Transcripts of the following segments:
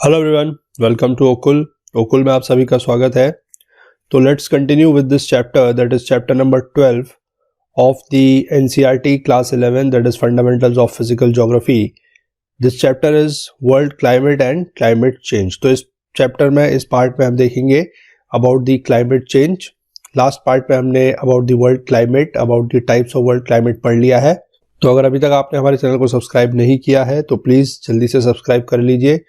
Hello everyone, welcome to ओकुल में आप सभी का स्वागत है। तो let's continue with this chapter, that is chapter number 12 of the NCERT class 11, that is fundamentals of physical geography. This chapter is world climate and climate change. तो इस chapter में, इस पार्ट में हम देखेंगे about the climate change. Last part में हमने about the world climate, about the types of world climate पढ़ लिया है। तो अगर अभी तक आपने हमारे चैनल को सब्सक्राइब नहीं किया है तो प्लीज़ जल्दी से सब्सक्राइब कर लीजिए,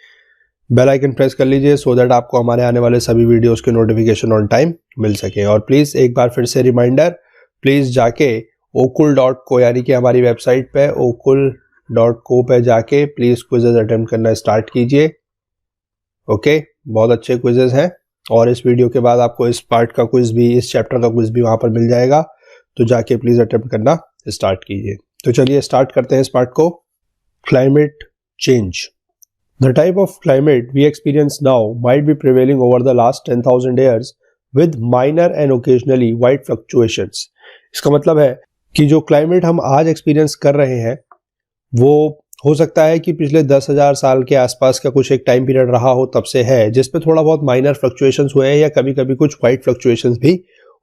बेल आइकन प्रेस कर लीजिए सो दैट आपको हमारे आने वाले सभी वीडियोस के नोटिफिकेशन ऑन टाइम मिल सके। और प्लीज़ एक बार फिर से रिमाइंडर, प्लीज़ जाके okul.co यानी कि हमारी वेबसाइट पे okul.co पे जाके प्लीज़ क्विजेज अटेम्प्ट करना स्टार्ट कीजिए। ओके, बहुत अच्छे क्विजेज हैं और इस वीडियो के बाद आपको इस पार्ट का क्विज भी, इस चैप्टर का क्विज भी वहाँ पर मिल जाएगा, तो जाके प्लीज़ अटेम्प्ट करना स्टार्ट कीजिए। तो चलिए स्टार्ट करते हैं इस पार्ट को। Climate change. The type of climate we experience now might be prevailing over the last 10,000 years with minor and occasionally wide fluctuations. इसका मतलब है कि जो क्लाइमेट हम आज एक्सपीरियंस कर रहे हैं वो हो सकता है कि पिछले 10,000 साल के आसपास का कुछ एक टाइम पीरियड रहा हो तब से है, जिस पे थोड़ा बहुत माइनर फ्लक्चुएशंस हुए हैं या कभी कभी कुछ वाइड फ्लक्चुएशंस भी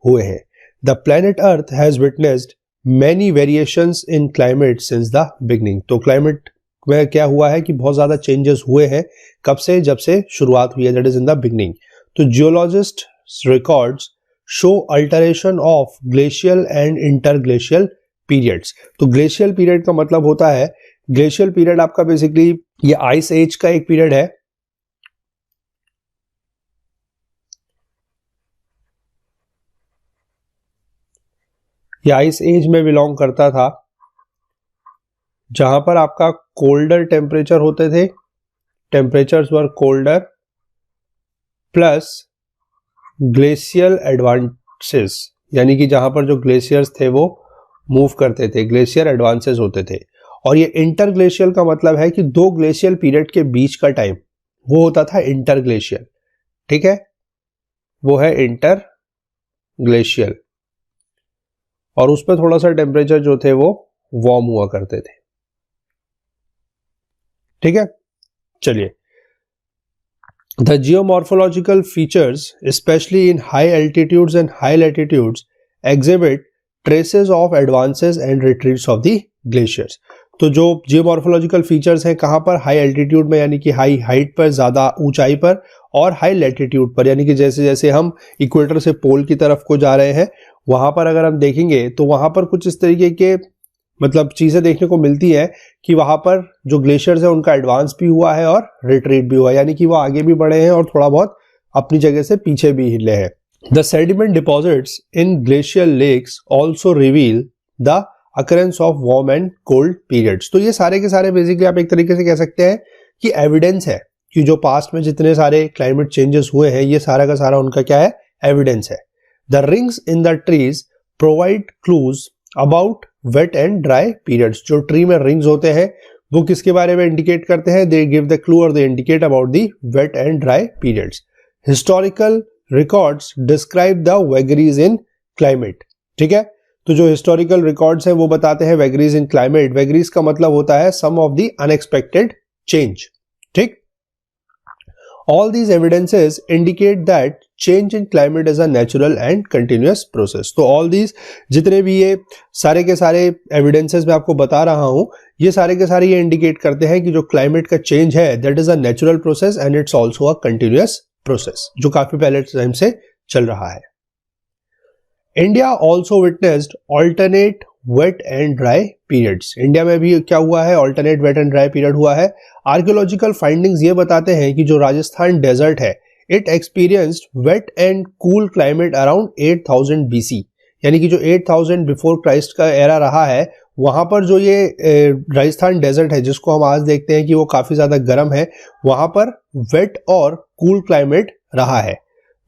हुए हैं। The planet earth has witnessed many variations in climate since the beginning. तो क्लाइमेट में क्या हुआ है कि बहुत ज्यादा चेंजेस हुए हैं। कब से? जब से शुरुआत हुई है, that is in the beginning. तो geologist records show alteration of glacial and interglacial periods. तो ग्लेशियल पीरियड का मतलब होता है, ग्लेशियल पीरियड आपका बेसिकली ये आइस एज का एक पीरियड है। ये आइस एज में बिलोंग करता था जहां पर आपका कोल्डर टेम्परेचर होते थे, टेम्परेचर्स वर कोल्डर प्लस ग्लेशियल एडवांसेस, यानी कि जहां पर जो ग्लेशियर्स थे वो मूव करते थे, ग्लेशियर एडवांसेस होते थे। और ये इंटरग्लेशियल का मतलब है कि दो ग्लेशियल पीरियड के बीच का टाइम वो होता था इंटरग्लेशियल। ठीक है, वो है इंटरग्लेशियल। और उस पर थोड़ा सा टेम्परेचर जो थे वो वार्म हुआ करते थे। ठीक है, चलिए। The geomorphological features, especially in high altitudes and high latitudes, exhibit traces of advances and retreats of the glaciers. तो जो जियोमॉर्फोलॉजिकल फीचर्स हैं कहाँ पर? हाई एल्टीट्यूड में, यानी कि हाई हाइट पर, ज़्यादा ऊंचाई पर, और हाई लैटिट्यूड पर, यानी कि जैसे जैसे हम इक्वेटर से पोल की तरफ को जा रहे हैं वहाँ पर अगर हम देखेंगे तो वहाँ पर कुछ इस तरीके के मतलब चीज़ें देखने को मिलती है कि वहाँ पर जो ग्लेशियर्स है उनका एडवांस भी हुआ है और रिट्रीट भी हुआ है, यानी कि वो आगे भी बढ़े हैं और थोड़ा बहुत अपनी जगह से पीछे भी हिले हैं। The sediment deposits in glacial lakes also reveal the occurrence of warm and cold periods. तो ये सारे के सारे बेसिकली आप एक तरीके से कह सकते हैं कि एविडेंस है कि जो पास्ट में जितने सारे क्लाइमेट चेंजेस हुए हैं ये सारा का सारा उनका क्या है? एविडेंस है। The rings in the trees provide clues about wait and dry periods. जो ट्री में रिंग्स होते हैं वो किसके बारे में इंडिकेट करते हैं? दे गिव द क्लू और they indicate about the wet and dry periods. Historical records describe the vagaries in climate. ठीक है, तो जो हिस्टोरिकल रिकॉर्ड्स हैं वो बताते हैं वेगरीज इन क्लाइमेट। वेगरीज का मतलब होता है सम ऑफ द अनएक्सपेक्टेड चेंज। ठीक, all these evidences indicate that change in climate is a natural and continuous process. तो all these जितने भी ये सारे के सारे evidences मैं आपको बता रहा हूं, ये सारे के सारे ये indicate करते हैं कि जो climate का change है that is a natural process and it's also a continuous process, जो काफी पहले टाइम से चल रहा है। India also witnessed alternate wet and dry periods. India में भी क्या हुआ है? Alternate wet and dry period हुआ है। आर्कियोलॉजिकल फाइंडिंग्स ये बताते हैं कि जो राजस्थान डेजर्ट है it experienced wet and cool climate around 8000 BC, यानी कि जो 8000 बिफोर क्राइस्ट का एरा रहा है वहां पर जो ये राजस्थान डेजर्ट है जिसको हम आज देखते हैं कि वो काफी ज्यादा गर्म है, वहां पर वेट और कूल क्लाइमेट रहा है।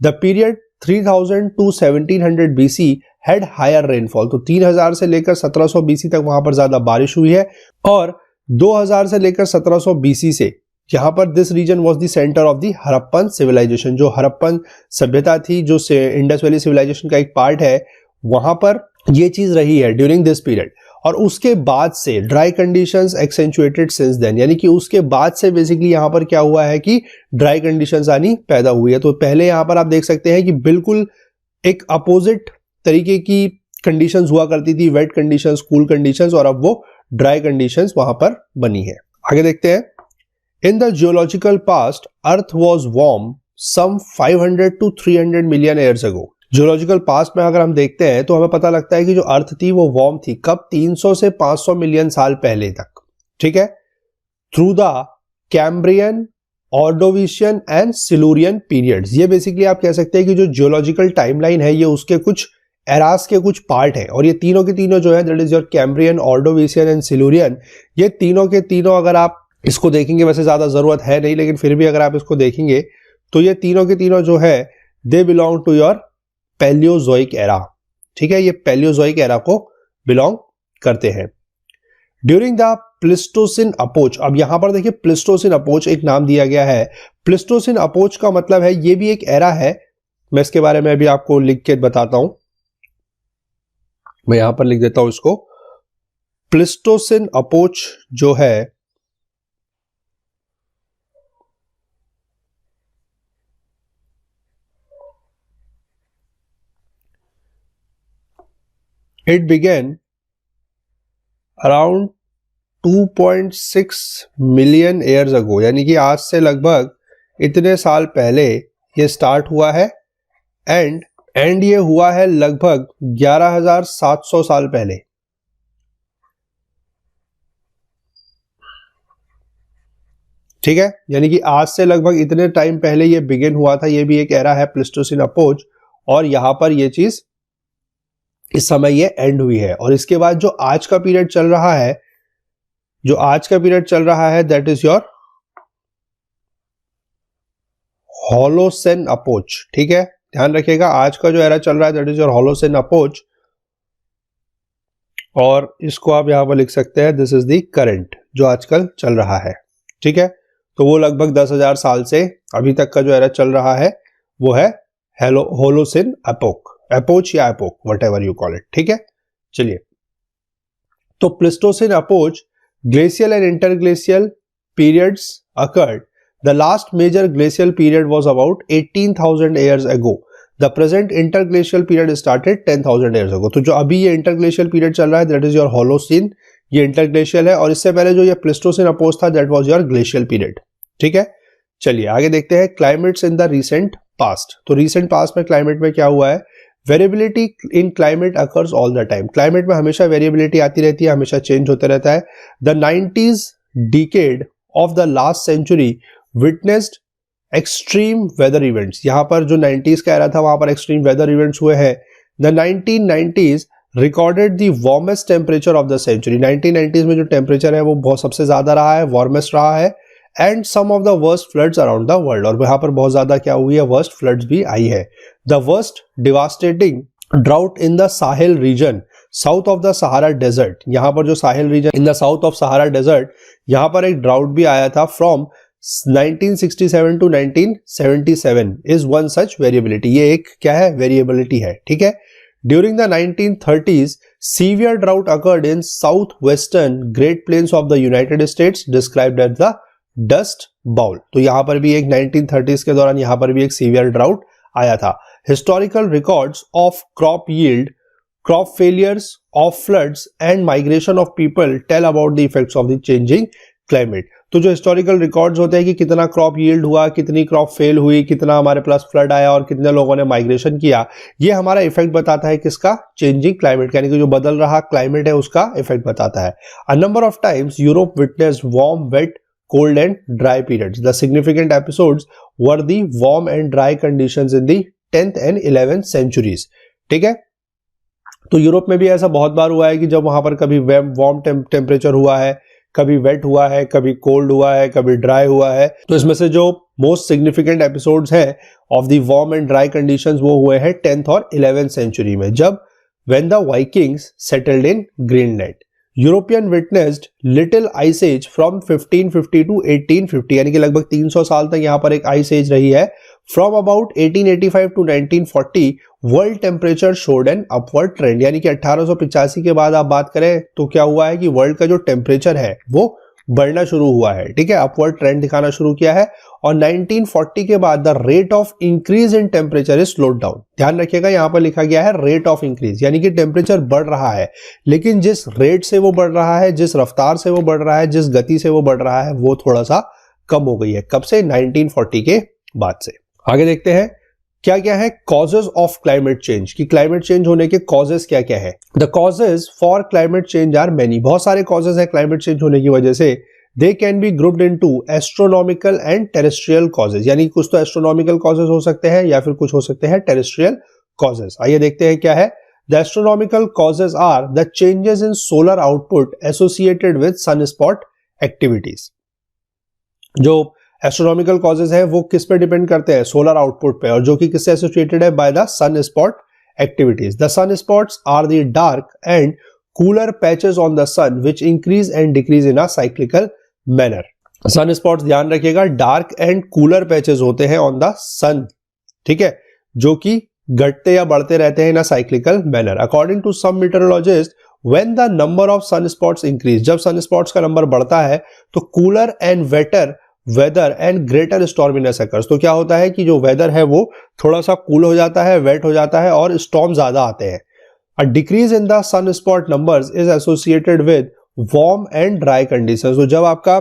The period 3000 to 1700 BC had higher rainfall. तो 3000 से लेकर 1700 BC तक वहां पर ज्यादा बारिश हुई है, और 2000 से लेकर 1700 BC से यहाँ पर this region was the centre of the Harappan civilisation. जो हड़प्पन सभ्यता थी, जो इंडस वैली सिविलाइजेशन का एक पार्ट है, वहां पर ये चीज रही है ड्यूरिंग दिस पीरियड। और उसके बाद से ड्राई कंडीशंस एक्सेंचुएटेड सिंस देन, यानी कि उसके बाद से बेसिकली यहां पर क्या हुआ है कि ड्राई कंडीशंस आनी पैदा हुई है। तो पहले यहां पर आप देख सकते हैं कि बिल्कुल एक अपोजिट तरीके की कंडीशंस हुआ करती थी, वेट कंडीशंस, कूल कंडीशंस, और अब वो ड्राई कंडीशंस वहां पर बनी है। आगे देखते हैं। In the geological past earth was warm some 500 to 300 million years ago. Geological past में अगर हम देखते हैं तो हमें पता लगता है कि जो अर्थ थी वो वार्म थी कब, 300 से 500 मिलियन साल पहले तक, ठीक है। Through the Cambrian, Ordovician and Silurian periods. ये बेसिकली आप कह सकते हैं कि जो जियोलॉजिकल टाइमलाइन है ये उसके कुछ एरास के कुछ पार्ट हैं, और ये तीनों के तीनों जो है that is your Cambrian, Ordovician and Silurian, ये तीनों के तीनों अगर आप इसको देखेंगे, वैसे ज्यादा जरूरत है नहीं लेकिन फिर भी अगर आप इसको देखेंगे तो ये तीनों के तीनों जो है they belong to your Palaeozoic era, ठीक है। ये पैलियोजोइक एरा को बिलोंग करते हैं। ड्यूरिंग द प्लिस्टोसिन अपोच, अब यहां पर देखिए प्लिस्टोसिन अपोच एक नाम दिया गया है। प्लिस्टोसिन अपोच का मतलब है ये भी एक एरा है, मैं इसके बारे में भी आपको लिख के बताता हूं। मैं यहां पर लिख देता हूं इसको। प्लिस्टोसिन अपोच जो है it began around 2.6 million years अगो, यानी कि आज से लगभग इतने साल पहले ये स्टार्ट हुआ है, एंड ये हुआ है लगभग 11,700 साल पहले, ठीक है। यानी कि आज से लगभग इतने टाइम पहले ये बिगिन हुआ था। ये भी एक एरा है प्लिस्टोसिन अपोच, और यहां पर ये चीज इस समय ये एंड हुई है। और इसके बाद जो आज का पीरियड चल रहा है, जो आज का पीरियड चल रहा है दैट इज योर होलोसेन अपोच, ठीक है। ध्यान रखिएगा आज का जो एरा चल रहा है दैट इज योर होलोसेन अपोच, और इसको आप यहां पर लिख सकते हैं दिस इज द करंट जो आजकल चल रहा है, ठीक है। तो वो लगभग 10,000 साल से अभी तक का जो एरा चल रहा है वो है होलोसेन अपोक, एपोच या epoch, whatever you call it, ठीक है। चलिए, तो Pleistocene epoch glacial and interglacial periods occurred. The last major glacial period was about 18,000 years ago. The present interglacial period started 10,000 years ago. तो जो अभी ये interglacial period चल रहा है दैट इज योर होलोसीन, ये इंटरग्लेशियल है, और इससे पहले जो ये प्लिस्टोसिन अपोच था that was your glacial period, ठीक है। चलिए आगे देखते हैं climates in the recent past. तो रीसेंट पास्ट में क्लाइमेट में क्या हुआ है, variability in climate occurs all the time. Climate में हमेशा वेरिएबिलिटी आती रहती है, हमेशा चेंज होते रहता है। The 90s decade of the last century witnessed extreme weather events. यहां पर जो 90s का एरा था वहां पर एक्सट्रीम वेदर इवेंट्स हुए हैं। The 1990s recorded the warmest temperature of the century. 1990s में जो टेम्परेचर है वो बहुत सबसे ज्यादा रहा है, वार्मेस्ट रहा है, and some of the worst floods around the world. और यहाँ पर बहुत ज्यादा क्या हुई है, वर्स्ट फ्लड्स भी आई है। The worst devastating drought in the Sahel region south of the Sahara desert. यहाँ पर जो Sahel region in the south of Sahara desert, यहाँ पर एक ड्राउट भी आया था from 1967 to 1977 is one such variability. ये एक क्या है, वेरिएबिलिटी है, ठीक है। During the 1930s severe drought occurred in south western Great Plains of the United States described as the dust bowl. तो यहां पर भी एक 1930s के दौरान यहां पर भी एक सीवियर ड्राउट आया था। Historical records of crop yield, crop failures, of floods and migration of people tell about the effects of the changing climate. तो जो हिस्टोरिकल रिकॉर्ड्स होते हैं कि कितना क्रॉप यील्ड हुआ, कितनी क्रॉप फेल हुई, कितना हमारे पास फ्लड आया और कितने लोगों ने माइग्रेशन किया, ये हमारा इफेक्ट बताता है किसका, चेंजिंग क्लाइमेट, यानी कि जो बदल रहा क्लाइमेट है उसका इफेक्ट बताता है। A number of times Europe witnessed warm, wet, cold and dry periods. The significant episodes were the warm and dry conditions in the 10th and 11th centuries. ठीक है, तो यूरोप में भी ऐसा बहुत बार हुआ है कि जब वहां पर कभी वार्म टेम्परेचर हुआ है, कभी वेट हुआ है, कभी कोल्ड हुआ है, कभी ड्राई हुआ है। तो इसमें से जो मोस्ट सिग्निफिकेंट एपिसोड्स हैं of the warm and dry conditions वो हुए हैं 10th और 11th सेंचुरी में, जब when the Vikings settled in Greenland. European witnessed little ice age from 1550 to 1850, यानी कि लगभग 300 साल तक यहाँ पर एक आइस एज रही है from about 1885 to 1940 world temperature showed an upward trend, यानी कि 1885 के बाद आप बात करें तो क्या हुआ है कि वर्ल्ड का जो टेम्परेचर है वो बढ़ना शुरू हुआ है, ठीक है, अपवर्ड ट्रेंड दिखाना शुरू किया है। और 1940 के बाद the rate of increase in temperature is slowed down. ध्यान रखिएगा यहां पर लिखा गया है रेट ऑफ इंक्रीज, यानी कि टेम्परेचर बढ़ रहा है, लेकिन जिस रेट से वो बढ़ रहा है, जिस रफ्तार से वो बढ़ रहा है, जिस गति से वो बढ़ रहा है, वो थोड़ा सा कम हो गई है। कब से? 1940 के बाद से। आगे देखते हैं क्या क्या है कॉजेज ऑफ क्लाइमेट चेंज, कि क्लाइमेट चेंज होने के कॉजेज क्या क्या है। The causes for climate change are many, बहुत सारे कॉजेज है क्लाइमेट चेंज होने की वजह से। They can be grouped into astronomical and terrestrial causes, यानी कुछ तो एस्ट्रोनॉमिकल कॉजेज हो सकते हैं या फिर कुछ हो सकते हैं टेरेस्ट्रियल कॉजेज। आइए देखते हैं क्या है। The astronomical causes are the changes in solar output associated with sunspot activities. जो एस्ट्रोनॉमिकल कॉजेज है वो किस पे डिपेंड करते हैं? सोलर आउटपुट पे, और जो कि किससे एसोसिएटेड है? By the sunspot activities. The sunspots are the dark and cooler patches on the sun which increase and decrease in a cyclical manner. Sunspots, ध्यान रखिएगा, डार्क एंड कूलर पैचेस होते हैं on the सन, ठीक है, जो कि घटते या बढ़ते रहते हैं in a cyclical manner. According to some meteorologist, when the number of sun spots increase, जब सन स्पॉट्स का नंबर बढ़ता है तो cooler and wetter weather and greater storminess occurs. तो क्या होता है कि जो वेदर है वो थोड़ा सा कूल हो जाता है, वेट हो जाता है और स्टॉर्म ज्यादा आते हैं। A decrease in the sunspot numbers is associated with warm and dry conditions. तो जब आपका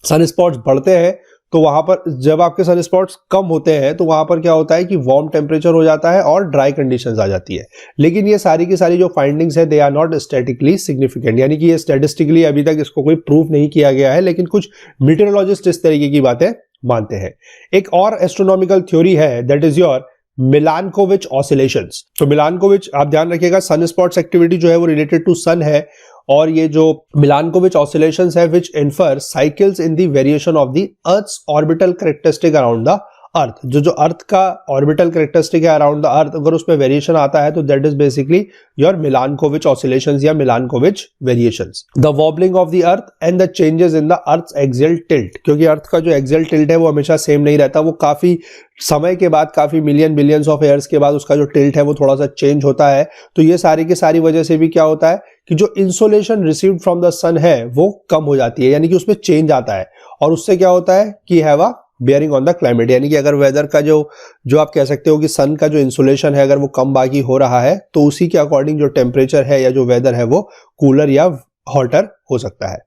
सन स्पॉट्स बढ़ते हैं तो वहां पर, जब आपके सन स्पॉट्स कम होते हैं तो वहां पर क्या होता है कि वार्म टेम्परेचर हो जाता है और ड्राई कंडीशंस आ जाती है। लेकिन ये सारी की सारी जो फाइंडिंग्स है they are not statically significant, यानी कि ये स्टैटिस्टिकली अभी तक इसको कोई प्रूफ नहीं किया गया है, लेकिन कुछ मीटरोलॉजिस्ट इस तरीके की बातें मानते हैं। एक और एस्ट्रोनॉमिकल थ्योरी है that is your Milankovitch oscillations. तो मिलानकोविच, आप ध्यान रखिएगा, सन स्पॉट्स एक्टिविटी जो है वो रिलेटेड टू सन है, और ये जो मिलानकोविच ऑसिलेशंस है which infer cycles in the variation of the earth's orbital characteristic around the earth. जो अर्थ का ऑर्बिटल कैरेक्टरिस्टिक है अराउंड द अर्थ, अगर उसमें वेरिएशन आता है तो that is basically your Milankovitch oscillations या Milankovitch variations. The wobbling of the earth and the changes in the earth's axial tilt, क्योंकि अर्थ का जो एक्सियल टिल्ट है वो हमेशा सेम नहीं रहता, वो काफी समय के बाद, काफी मिलियन बिलियंस ऑफ ईयर्स के बाद उसका जो टिल्ट है वो थोड़ा सा चेंज होता है। तो ये सारी की सारी वजह से भी क्या होता है कि जो इंसोलेशन रिसीव्ड फ्रॉम द सन है वो कम हो जाती है, यानी कि उसमें चेंज आता है, और उससे क्या होता है कि have a bearing on the climate, यानी कि अगर वेदर का जो आप कह सकते हो कि सन का जो इंसुलेशन है अगर वो कम बाकी हो रहा है तो उसी के अकॉर्डिंग जो टेम्परेचर है या जो वेदर है वो कूलर या हॉटर हो सकता है।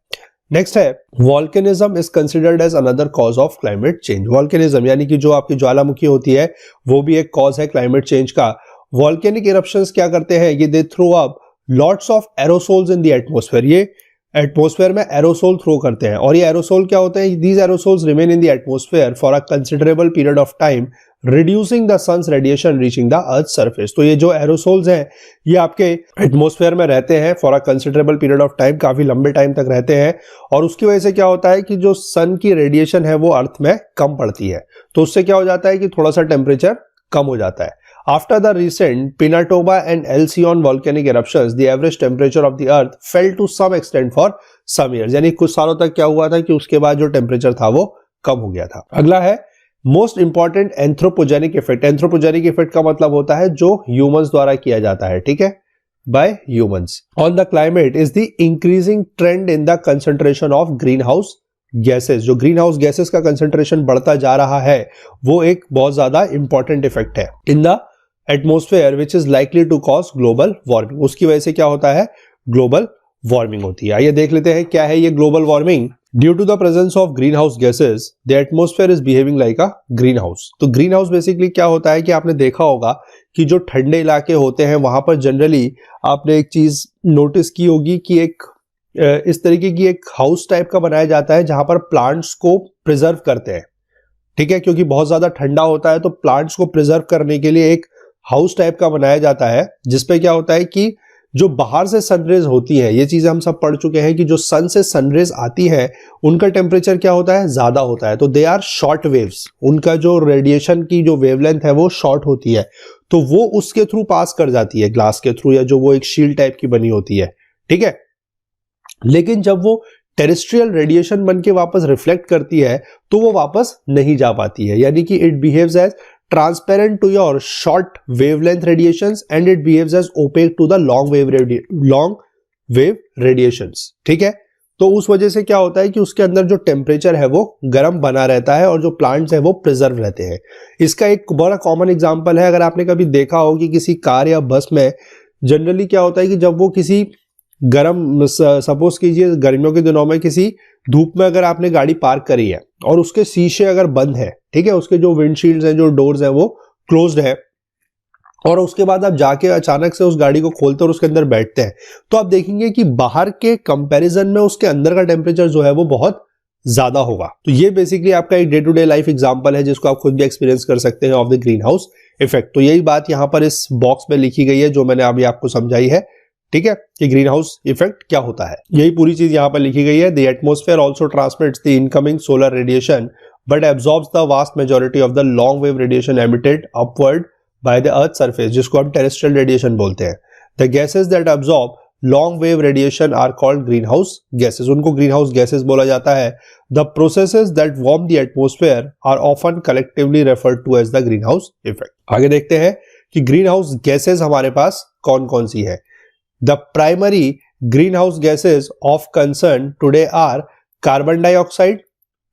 नेक्स्ट है volcanism is considered as another cause of climate change. Volcanism यानी कि जो आपकी ज्वालामुखी होती है वो भी एक कॉज है क्लाइमेट चेंज का। वॉल्केनिक इरप्शंस क्या करते हैं कि they throw up lots of aerosols in the atmosphere, ये एटमॉस्फेयर में एरोसोल थ्रो करते हैं, और ये एरोसोल क्या होते हैं? These aerosols remain in the atmosphere for a considerable period of time reducing the sun's radiation reaching the earth surface. तो ये जो एरोसोल्स हैं ये आपके एटमॉस्फेयर में रहते हैं for a considerable period of time, काफी लंबे टाइम तक रहते हैं, और उसकी वजह से क्या होता है कि जो सन की रेडिएशन है वो अर्थ में कम पड़ती है, तो उससे क्या हो जाता है कि थोड़ा सा टेम्परेचर कम हो जाता है। After the recent Pinatubo and Alcyon volcanic eruptions, the average temperature of the Earth fell to some extent for some years. यानी कुछ सालों तक क्या हुआ था कि उसके बाद जो टेम्परेचर था वो कम हो गया था। अगला है most important anthropogenic effect. Anthropogenic effect का मतलब होता है जो ह्यूमंस द्वारा किया जाता है, ठीक है, bye humans on the climate is the increasing trend in the concentration of green house gases. जो ग्रीन हाउस गैसेस का कंसंट्रेशन बढ़ता जा रहा है वो एक बहुत ज्यादा इंपॉर्टेंट इफेक्ट है in the atmosphere which is likely to cause global warming. उसकी वजह से क्या होता है? ग्लोबल वार्मिंग होती है। आइए देख लेते हैं क्या है ये global warming. Due to the presence of green house gases the atmosphere is behaving like a greenhouse. तो ग्रीन हाउस बेसिकली क्या होता है कि आपने देखा होगा कि जो ठंडे इलाके होते हैं वहां पर जनरली आपने एक चीज नोटिस की होगी कि एक इस तरीके की एक हाउस टाइप का बनाया जाता है जहां पर प्लांट्स को प्रिजर्व करते हैं, ठीक है, क्योंकि बहुत ज्यादा ठंडा होता है तो प्लांट्स को प्रिजर्व करने के लिए एक हाउस टाइप का बनाया जाता है, जिसपे क्या होता है कि जो बाहर से सनरेज होती है, ये चीजें हम सब पढ़ चुके हैं कि जो सन से सनरेज आती है उनका टेम्परेचर क्या होता है? ज्यादा होता है, तो दे आर शॉर्ट वेव्स, उनका जो रेडिएशन की जो वेवलेंथ है वो शॉर्ट होती है, तो वो उसके थ्रू पास कर जाती है, ग्लास के थ्रू, या जो वो एक शील्ड टाइप की बनी होती है, ठीक है। लेकिन जब वो टेरेस्ट्रियल रेडिएशन बन के वापस रिफ्लेक्ट करती है तो वो वापस नहीं जा पाती है, यानी कि it behaves as transparent to your short wavelength radiations and it behaves as opaque to the long wave radiations. ठीक है, तो उस वजह से क्या होता है कि उसके अंदर जो टेम्परेचर है वो गर्म बना रहता है और जो प्लांट्स है वो प्रिजर्व रहते हैं। इसका एक बड़ा कॉमन एग्जांपल है, अगर आपने कभी देखा हो कि किसी कार या बस में जनरली क्या होता है कि जब वो किसी गर्म, सपोज कीजिए गर्मियों के दिनों में किसी धूप में अगर आपने गाड़ी पार्क करी है और उसके शीशे अगर बंद है, ठीक है, उसके जो विंडशील्ड्स हैं, जो डोर्स हैं वो क्लोज्ड है, और उसके बाद आप जाके अचानक से उस गाड़ी को खोलते और उसके अंदर बैठते हैं, तो आप देखेंगे कि बाहर के कंपैरिजन में उसके अंदर का टेम्परेचर जो है वो बहुत ज्यादा होगा। तो ये बेसिकली आपका एक day to day life example है जिसको आप खुद भी एक्सपीरियंस कर सकते हैं of the greenhouse effect. तो यही बात यहाँ पर इस बॉक्स में लिखी गई है जो मैंने अभी आपको समझाई है, ठीक है, कि ग्रीन हाउस इफेक्ट क्या होता है। यही पूरी चीज यहाँ पर लिखी गई है। The atmosphere also transmits the incoming solar radiation but absorbs the vast majority of the long wave radiation emitted upward by the earth surface, जिसको हम टेरेस्ट्रियल रेडिएशन बोलते हैं। The gases that absorb long wave radiation are called greenhouse gases, उनको greenhouse gases बोला जाता है। The processes that warm the atmosphere are often collectively referred to as the greenhouse effect. आगे देखते हैं कि green house gases हमारे पास कौन कौन सी है। The primary greenhouse gases of concern today are carbon dioxide,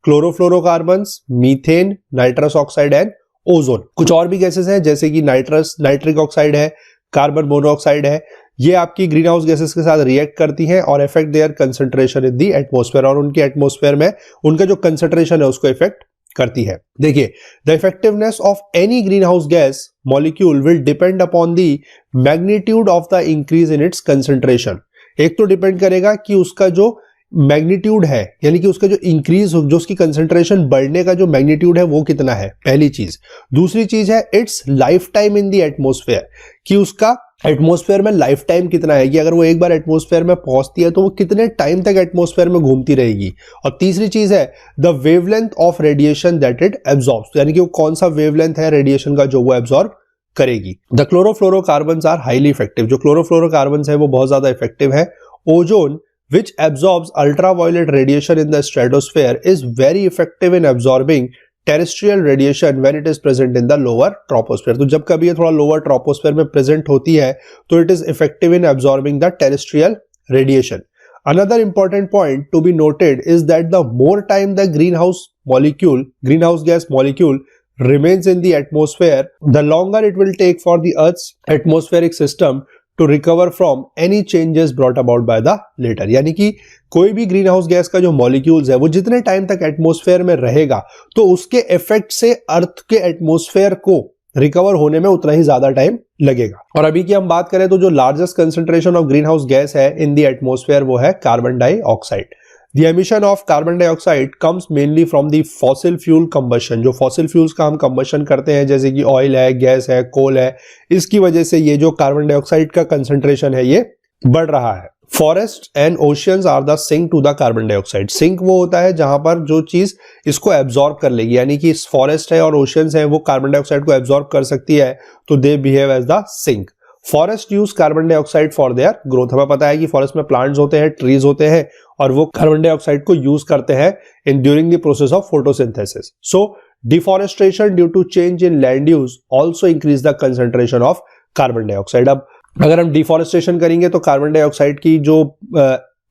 chlorofluorocarbons, methane, nitrous oxide and ozone। कुछ और भी गैसेस हैं जैसे कि नाइट्रिक ऑक्साइड है, कार्बन मोनोऑक्साइड है। ये आपकी ग्रीन हाउस गैसेस के साथ रिएक्ट करती हैं और effect there concentration in the atmosphere, और उनके एटमॉस्फेयर में उनका जो कंसंट्रेशन है उसको इफेक्ट करती है। देखिए, the effectiveness of any green house gas molecule will depend upon the magnitude of the increase in its concentration. एक तो डिपेंड करेगा कि उसका जो मैग्नीट्यूड है, यानी कि उसका जो इंक्रीज, जो उसकी कंसंट्रेशन बढ़ने का जो मैग्नीट्यूड है वो कितना है, पहली चीज। दूसरी चीज है it's life time in the atmosphere, कि उसका एटमॉस्फेयर में लाइफ टाइम कितना है, कि अगर वो एक बार एटमॉस्फेयर में पहुंचती है तो वो कितने टाइम तक एटमॉस्फेयर में घूमती रहेगी। और तीसरी चीज है the wavelength of radiation that it absorbs, यानी कि वो कौन सा वेवलेंथ है रेडिएशन का जो वो एब्जॉर्ब करेगी। The chlorofluorocarbons are highly effective, जो क्लोरोफ्लोरोकार्बन्स है वो बहुत ज्यादा इफेक्टिव है। Ozone which absorbs ultraviolet radiation in the stratosphere is very effective in absorbing terrestrial radiation when it is present in the lower troposphere। तो जब कभी ये थोड़ा lower troposphere में present होती है तो it is effective in absorbing the terrestrial radiation। Another important point to be noted is that the more time the greenhouse gas molecule remains in the atmosphere, the longer it will take for the Earth's atmospheric system to recover from any changes brought about by the later। यानी कि कोई भी green house gas का जो molecules है वो जितने time तक एटमॉस्फेयर में रहेगा तो उसके इफेक्ट से अर्थ के एटमॉस्फेयर को रिकवर होने में उतना ही ज्यादा टाइम लगेगा। और अभी की हम बात करें तो जो largest concentration of green house gas है इन द एटमॉस्फेयर वो है carbon dioxide. The emission of carbon dioxide comes mainly from the fossil fuel combustion। जो fossil fuels का हम combustion करते हैं जैसे कि ऑयल है, गैस है, कोल है, इसकी वजह से ये जो कार्बन डाइऑक्साइड का कंसंट्रेशन है ये बढ़ रहा है। Forest and oceans are the sink to the carbon dioxide. Sink वो होता है जहां पर जो चीज इसको एब्जॉर्ब कर लेगी, यानी कि फॉरेस्ट है और ओशियंस है वो कार्बन डाइऑक्साइड को एब्जॉर्ब कर सकती है, तो they behave as the sink. Forest use carbon dioxide for their growth. हमें पता है कि फॉरेस्ट में प्लांट्स होते हैं, ट्रीज होते हैं, और वो कार्बन डाइऑक्साइड को यूज करते हैं in during the process of photosynthesis. So deforestation due to change in land use also increase the concentration of carbon dioxide. अब अगर हम डिफॉरेस्टेशन करेंगे तो कार्बन डाइऑक्साइड की जो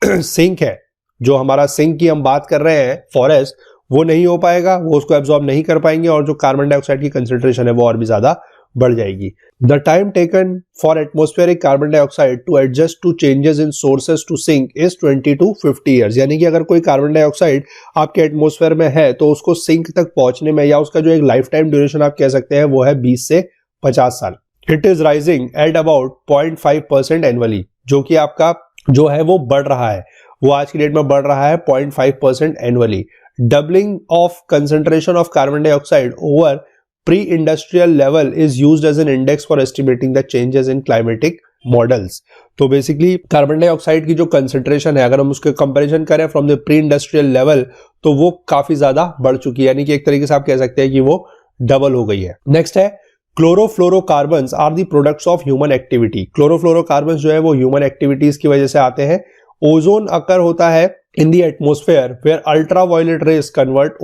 सिंक है, जो हमारा सिंक की हम बात कर रहे हैं फॉरेस्ट, वो नहीं हो पाएगा, वो उसको एब्जॉर्ब नहीं कर पाएंगे और जो कार्बन डाइऑक्साइड की कंसंट्रेशन है वो और भी ज्यादा बढ़ जाएगी। The time taken for atmospheric carbon dioxide to adjust to changes in sources to sink is 20 to 50 years. यानी कि अगर कोई कार्बन डाइऑक्साइड आपके एटमॉस्फेयर में है तो उसको सिंक तक पहुंचने में, या उसका जो एक लाइफ टाइम ड्यूरेशन आप कह सकते हैं वो है 20 से 50 साल। It is rising at about 0.5% annually, जो कि आपका जो है वो बढ़ रहा है, वो आज की डेट में बढ़ रहा है 0.5% annually. Doubling of concentration of carbon dioxide over pre-industrial level is used as an index for estimating the changes in climatic models। तो बेसिकली कार्बन डाइऑक्साइड की जो कंसंट्रेशन है अगर हम उसके कंपैरिजन करें from the pre industrial level तो वो काफी ज्यादा बढ़ चुकी है, यानी कि एक तरीके से आप कह सकते हैं कि वो डबल हो गई है। नेक्स्ट है chlorofluorocarbons are the products of human activity. Chlorofluorocarbons जो है वो ह्यूमन एक्टिविटीज की वजह से आते हैं। ओजोन अकर होता है in the atmosphere where ultraviolet rays convert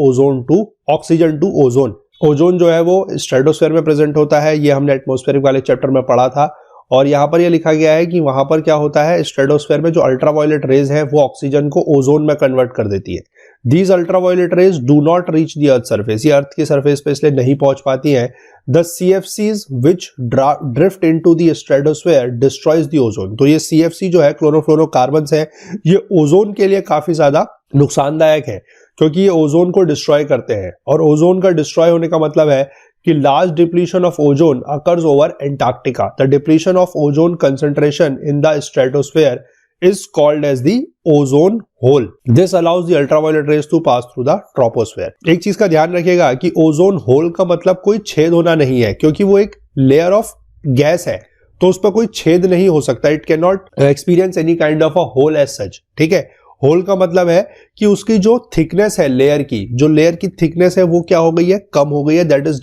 oxygen to ozone. Ozone जो है वो स्ट्रेटोस्फेयर में प्रेजेंट होता है, ये हमने एटमॉस्फेरिक वाले चैप्टर में पढ़ा था। और यहाँ पर ये लिखा गया है कि वहां पर क्या होता है, स्ट्रेटोस्फेयर में जो अल्ट्रावायलेट रेज है वो ऑक्सीजन को ओजोन में कन्वर्ट कर देती है। These ultraviolet rays do not reach the earth surface, ये अर्थ की सरफेस पे इसलिए नहीं पहुंच पाती हैं। The CFCs which drift into the stratosphere destroys the ozone, तो ये CFC जो है, क्लोरोफ्लोरोकार्बन्स है, ये ओजोन के लिए काफी ज्यादा नुकसानदायक है क्योंकि ये ओजोन को डिस्ट्रॉय करते हैं। और ओजोन का डिस्ट्रॉय होने का मतलब है कि large depletion of ozone occurs over Antarctica. The depletion of ozone concentration in the stratosphere is called as the ozone hole. This allows the ultraviolet rays to pass through the troposphere. एक चीज का ध्यान रखिएगा कि ozone hole का मतलब कोई छेद होना नहीं है, क्योंकि वो एक लेयर ऑफ गैस है तो उस पर कोई छेद नहीं हो सकता। It can not experience any kind of a hole as such, ठीक है। होल का मतलब है कि उसकी जो थिकनेस है लेयर की, जो लेयर की थिकनेस है वो क्या हो गई है, कम हो गई है। दैट इज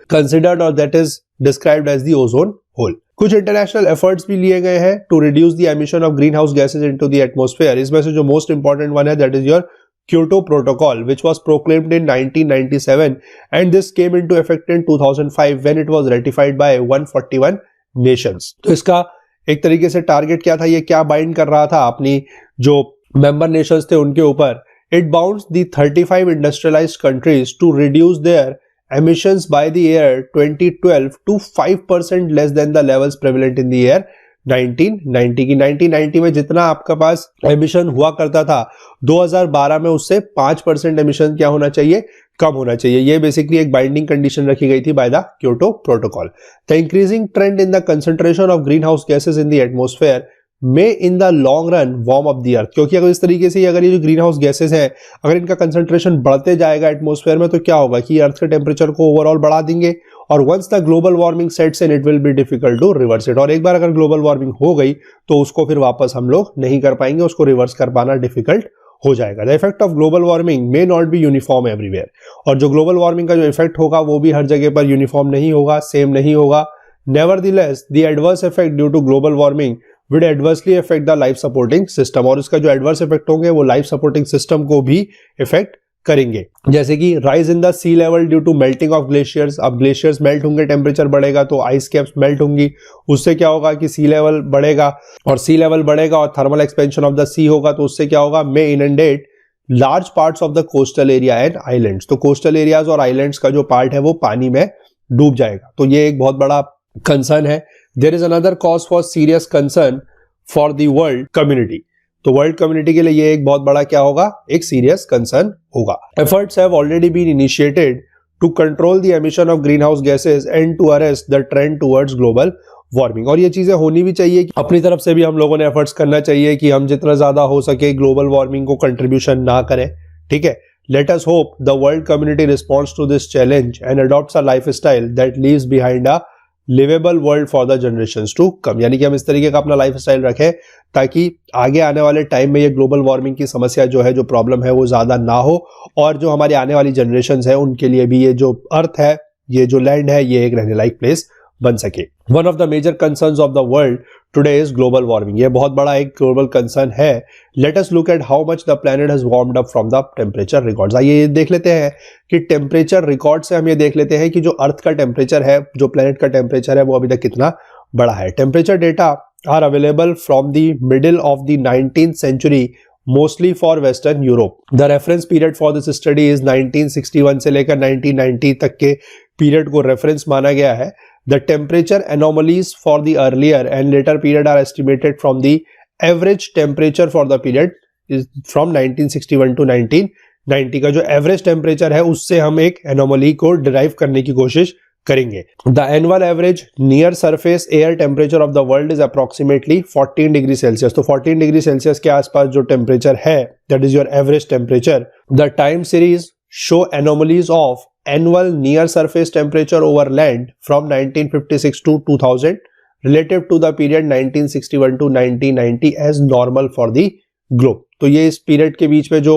कंसिडर्ड और that is described as the ozone hole. कुछ इंटरनेशनल एफर्ट्स भी लिए गए हैं to reduce the emission of green house gases into the atmosphere. इसमें से जो मोस्ट इंपॉर्टेंट वन है that is your Kyoto protocol which was proclaimed in 1997 and this came into effect in 2005 when it was ratified by 141 nations. तो इसका एक तरीके से target क्या था, ये क्या बाइंड कर रहा था अपनी जो मेंबर नेशंस थे उनके ऊपर। It bounds the 35 industrialized countries to reduce their emissions by the year 2012 to 5% less than the levels prevalent in the year 1990 की 1990 में जितना आपका पास एमिशन हुआ करता था 2012 में उससे 5% एमिशन क्या होना चाहिए, कम होना चाहिए। ये बेसिकली एक बाइंडिंग कंडीशन रखी गई थी by the Kyoto protocol. The increasing trend in the concentration of green house gases in the atmosphere में in the long run warm up the earth, क्योंकि अगर इस तरीके से अगर ये जो ग्रीन हाउस गैसेज हैं अगर इनका कंसंट्रेशन बढ़ते जाएगा एटमॉस्फेयर में तो क्या होगा कि अर्थ के टेम्परेचर को ओवरऑल बढ़ा देंगे और once the global warming sets in it will be difficult to reverse it. और एक बार अगर ग्लोबल वार्मिंग हो गई तो उसको फिर वापस हम लोग नहीं कर पाएंगे, उसको रिवर्स कर पाना डिफिकल्ट हो जाएगा। The effect of global warming may not be uniform everywhere, और जो ग्लोबल वार्मिंग का जो इफेक्ट होगा वो भी हर जगह पर यूनिफॉर्म नहीं होगा, सेम नहीं होगा। Nevertheless the adverse effect due to global warming will adversely effect the life supporting system, और इसका जो एडवर्स इफेक्ट होंगे वो लाइफ सपोर्टिंग सिस्टम को भी इफेक्ट करेंगे। जैसे कि rise in the sea level due to melting of glaciers, अब ग्लेशियर्स मेल्ट होंगे, टेम्परेचर बढ़ेगा तो आइस कैप्स मेल्ट होंगी, उससे क्या होगा कि सी लेवल बढ़ेगा, और सी लेवल बढ़ेगा और thermal expansion of the sea होगा तो उससे क्या होगा, may inundate large parts of the coastal area and islands, तो कोस्टल एरियाज और आइलैंड्स का जो पार्ट है वो पानी में डूब जाएगा। तो ये एक बहुत बड़ा कंसर्न है। There is another cause for serious concern for the world community, तो वर्ल्ड कम्युनिटी के लिए ये एक बहुत बड़ा क्या होगा, एक सीरियस कंसर्न होगा। Efforts have already been initiated to control the emission of green house gases and to arrest the trend towards global warming, और ये चीजें होनी भी चाहिए कि अपनी तरफ से भी हम लोगों ने एफर्ट्स करना चाहिए कि हम जितना ज्यादा हो सके ग्लोबल वार्मिंग को कंट्रीब्यूशन ना करें, ठीक है। Let us hope the world community responds to this challenge and adopts a lifestyle that leaves behind a livable world for the generations to come, यानी कि हम इस तरीके का अपना लाइफस्टाइल रखें ताकि आगे आने वाले टाइम में ये ग्लोबल वार्मिंग की समस्या जो है, जो प्रॉब्लम है वो ज्यादा ना हो, और जो हमारी आने वाली जनरेशंस है उनके लिए भी ये जो अर्थ है, ये जो लैंड है, ये एक रहने लायक प्लेस बन सके। One of the major concerns of the world today is global warming, ये बहुत बड़ा एक ग्लोबल कंसर्न है। Let us look at how much the planet has warmed up from the temperature records. आइए देख लेते हैं कि टेम्परेचर रिकॉर्ड से हम ये देख लेते हैं कि जो अर्थ का टेम्परेचर है, जो प्लैनेट का टेम्परेचर है वो अभी तक कितना बड़ा है। Temperature data are available from the middle of the 19th century mostly for western Europe. The reference period for this study is 1961 से लेकर 1990 तक के पीरियड को रेफरेंस माना गया है। The temperature anomalies for the earlier and later period are estimated from the average temperature for the period is from 1961 to 1990 का जो एवरेज टेम्परेचर है उससे हम एक एनोमली को डिराइव करने की कोशिश करेंगे। The annual average near surface air temperature of the world is approximately 14 degree Celsius, तो 14 डिग्री सेल्सियस के आसपास जो टेम्परेचर है that is your average temperature. The time series show anomalies of annual near surface temperature over land from 1956 to 2000 relative to the period 1961 to 1990 as normal for the globe। तो ये इस period के बीच में जो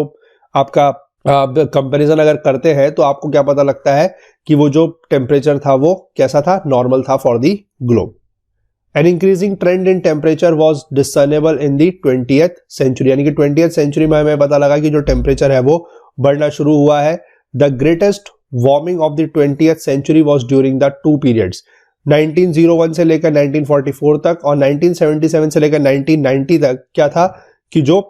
आपका comparison अगर करते हैं तो आपको क्या पता लगता है कि वो जो टेम्परेचर था वो कैसा था, नॉर्मल था for the globe. An increasing trend in temperature was discernible in the 20th century. यानी कि 20th century में हमें पता लगा कि जो टेम्परेचर है वो बढ़ना शुरू हुआ है. The greatest warming of the 20th century was during the two periods. 1901 से लेकर 1944 तक और 1977 से लेकर 1990 तक क्या था कि जो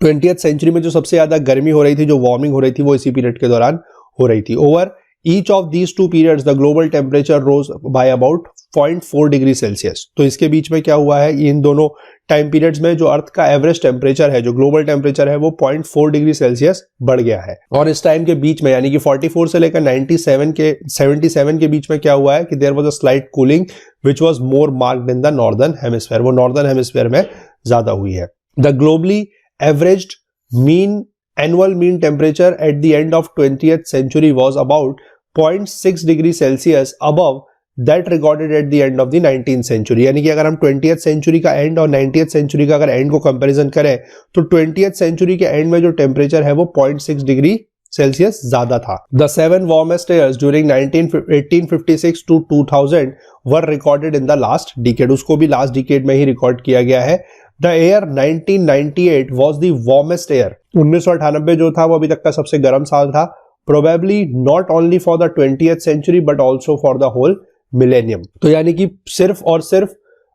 20th century में जो सबसे ज्यादा गर्मी हो रही थी, जो वार्मिंग हो रही थी, वो इसी पीरियड के दौरान हो रही थी. Over each of these two periods the global temperature rose by about 0.4 degree Celsius. तो इसके बीच में क्या हुआ है, इन दोनों टाइम पीरियड्स में जो अर्थ का एवरेज टेम्परेचर है, जो ग्लोबल टेम्परेचर है, वो 0.4 डिग्री सेल्सियस बढ़ गया है. और इस टाइम के बीच में यानी कि 44 से लेकर 77 के बीच में क्या हुआ है कि there was a slight cooling which was more marked in the northern hemisphere. वो नॉर्दर्न हेमिस्फीयर में ज्यादा हुई है. The globally averaged mean annual mean temperature at the end of 20th century was about 0.6 degree Celsius above that recorded at the end of the 19th century. यानी कि अगर हम 20th century का and और 90th century का अगर and को comparison करें तो 20th century के एंड में जो टेम्परेचर है वो 0.6 डिग्री सेल्सियस ज्यादा था. The 7 warmest years during 1856 to 2000 were recorded in the last decade. उसको भी लास्ट डिकेड में ही रिकॉर्ड किया गया है. The year 1998 was the warmest year. 1998 जो था वो अभी तक का सबसे गर्म साल था. Probably not only for the 20th century but also for the whole millennium. तो यानी कि सिर्फ और सिर्फ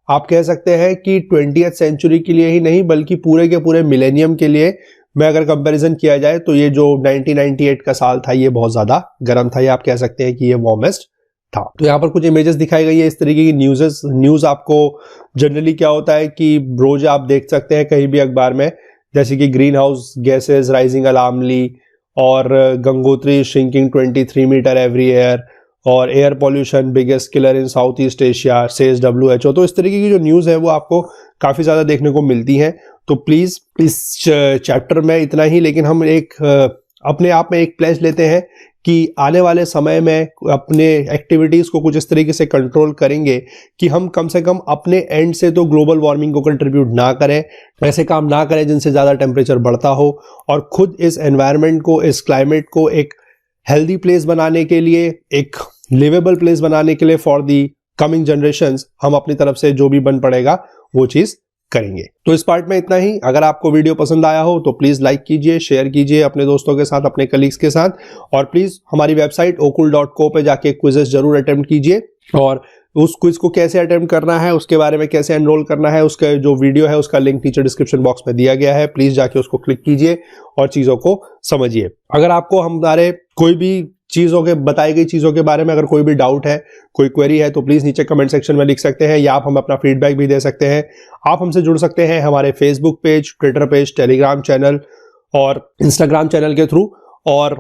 आप कह सकते हैं कि 20th century के लिए ही नहीं बल्कि पूरे के पूरे मिलेनियम के लिए में अगर कंपैरिजन किया जाए तो ये जो 1998 का साल था ये बहुत ज्यादा गर्म था. ये आप कह सकते हैं कि ये वार्मेस्ट था. तो यहाँ पर कुछ इमेजेस दिखाई गई है इस तरीके की. न्यूज आपको जनरली क्या होता है कि रोज आप देख सकते हैं कहीं भी अखबार में, जैसे कि green house gases rising alarmingly और Gangotri shrinking 23 metre every year और air pollution biggest killer in South East Asia says WHO. तो इस तरीके की जो न्यूज़ है वो आपको काफ़ी ज़्यादा देखने को मिलती हैं. तो प्लीज़ इस चैप्टर में इतना ही, लेकिन हम एक अपने आप में एक प्लेज लेते हैं कि आने वाले समय में अपने एक्टिविटीज़ को कुछ इस तरीके से कंट्रोल करेंगे कि हम कम से कम अपने एंड से तो ग्लोबल वार्मिंग को कंट्रीब्यूट ना करें, ऐसे काम ना करें जिनसे ज़्यादा टेम्परेचर बढ़ता हो, और खुद इस एनवायरनमेंट को, इस क्लाइमेट को एक हेल्दी प्लेस बनाने के लिए, एक लिवेबल प्लेस बनाने के लिए फॉर दी कमिंग जनरेशंस हम अपनी तरफ से जो भी बन पड़ेगा वो चीज़ करेंगे. तो इस पार्ट में इतना ही. अगर आपको वीडियो पसंद आया हो तो प्लीज लाइक कीजिए, शेयर कीजिए अपने दोस्तों के साथ, अपने कलीग्स के साथ, और प्लीज हमारी वेबसाइट okul.co पे जाके क्विजेस जरूर अटेम्प्ट कीजिए. और उस क्विज को कैसे अटेम्प्ट करना है, उसके बारे में कैसे एनरोल करना है, उसका जो वीडियो है उसका लिंक नीचे डिस्क्रिप्शन बॉक्स में दिया गया है. प्लीज जाके उसको क्लिक कीजिए और चीजों को समझिए. अगर आपको हमारे कोई भी चीजों के बताई गई चीजों के बारे में अगर कोई भी डाउट है, कोई क्वेरी है, तो प्लीज नीचे कमेंट सेक्शन में लिख सकते हैं, या आप हम अपना फीडबैक भी दे सकते हैं. आप हमसे जुड़ सकते हैं हमारे Facebook page, Twitter page, Telegram channel और इंस्टाग्राम चैनल के थ्रू. और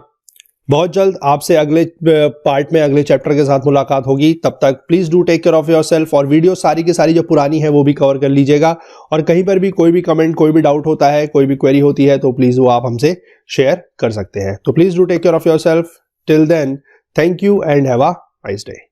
बहुत जल्द आपसे अगले पार्ट में अगले चैप्टर के साथ मुलाकात होगी. तब तक please do take care of yourself. और वीडियो सारी की सारी जो पुरानी है वो भी कवर कर लीजिएगा. और कहीं पर भी कोई भी कमेंट, कोई भी डाउट होता है, कोई भी क्वेरी होती है, तो प्लीज वो आप हमसे शेयर कर सकते हैं. तो please do take care of yourself. Till then, thank you and have a nice day.